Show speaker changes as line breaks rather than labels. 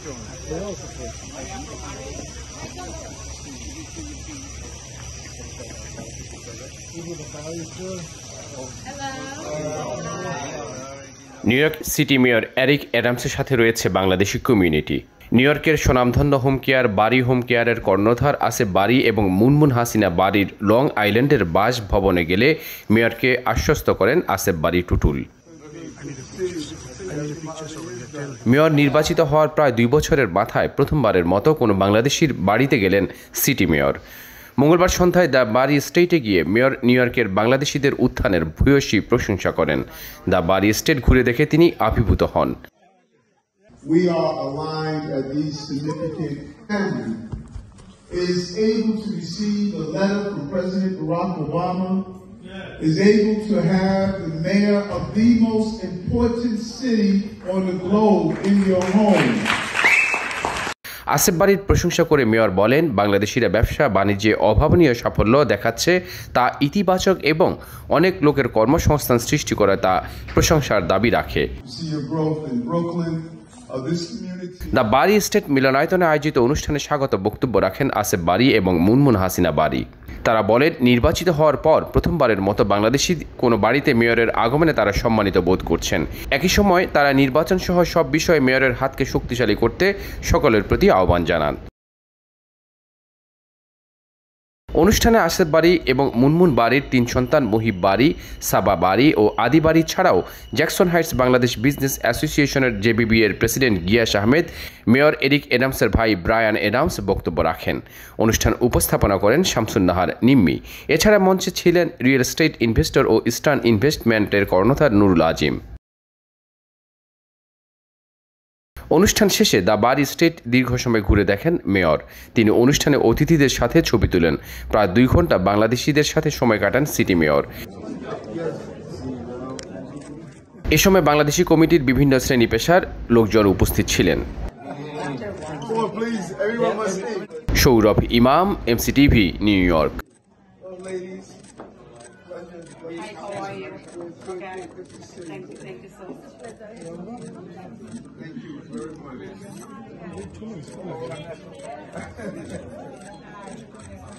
New York City mayor Eric অ্যাডামসের সাথে রয়েছে বাংলাদেশি কমিউনিটি। নিউ ইয়র্কের স্বনামধন্য হোম কেয়ার বাড়ি হোম কেয়ারের কর্ণধার আসিফ বারী এবং মুনমুন হাসিনা বাড়ির লং আইল্যান্ডের বাসভবনে গেলে মেয়রকে আশ্বস্ত করেন আসিফ বারী টুটুল। মেয়র নির্বাচিত হওয়ার প্রায় 2 বছরের মাথায় প্রথমবারের মতো কোনো বাংলাদেশির বাড়িতে গেলেন সিটি মেয়র। মঙ্গলবার সন্ধ্যায় দ্য বারি স্টেটে গিয়ে মেয়র নিউ ইয়র্কের বাংলাদেশিদের উত্থানের ভূয়সী প্রশংসা করেন। দ্য বারি স্টেট ঘুরে দেখে তিনি আবির্ভূত হন।
We are aligned at these significant family is able to receive a letter from President Barack Obama, is able to have the mayor of the most important city on the globe in your home.
Asif বারীর প্রশংসা করে mayor বলেন, বাংলাদেশিরা ব্যবসা বাণিজ্যে অভাবনীয় সাফল্য দেখাচ্ছে, তা ইতিবাচক এবং অনেক লোকের কর্মসংস্থান সৃষ্টি করে তা প্রশংসার দাবি রাখে। দ্য বারি স্টেট মিলনায়তনে আয়োজিত অনুষ্ঠানে স্বাগত বক্তব্য রাখেন আসিফ বারী এবং মুনমুন হাসিনা বারী। তারা বলেন, নির্বাচিত হওয়ার পর প্রথমবারের মতো বাংলাদেশি কোনো বাড়িতে মেয়রের আগমনে তারা সম্মানিত বোধ করছেন। একই সময় তারা নির্বাচন সহ সব বিষয়ে মেয়রের হাতকে শক্তিশালী করতে সকলের প্রতি আহ্বান জানান। অনুষ্ঠানে আসিফ বারী এবং মুনমুন বারীর 3 সন্তান মুহিব বারী, সাবা বারী ও আদি বারী ছাড়াও জ্যাকসন হাইটস বাংলাদেশ বিজনেস অ্যাসোসিয়েশনের জেবিবি এর president Gias Ahmed, mayor Eric অ্যাডামসের ভাই ব্রায়ান অ্যাডামস বক্তব্য রাখেন। অনুষ্ঠান উপস্থাপনা করেন শামসুন নাহার নিম্মি। এছাড়া মঞ্চে ছিলেন রিয়েল এস্টেট ইনভেস্টর ও ইস্টার্ন ইনভেস্টমেন্টের কর্ণধার নুরুল আজিম। অনুষ্ঠান শেষে দ্য বারি স্টেট দীর্ঘ সময় ঘুরে দেখেন মেয়র। তিনি অনুষ্ঠানে অতিথিদের সাথে ছবি তুলেন। প্রায় 2 ঘন্টা বাংলাদেশিদের সাথে সময় কাটান সিটি মেয়র। এ সময় বাংলাদেশি কমিটির বিভিন্ন শ্রেণী পেশার লোকজন উপস্থিত ছিলেন। সৌরভ ইমাম, MCTV, new York.
Thank you very much.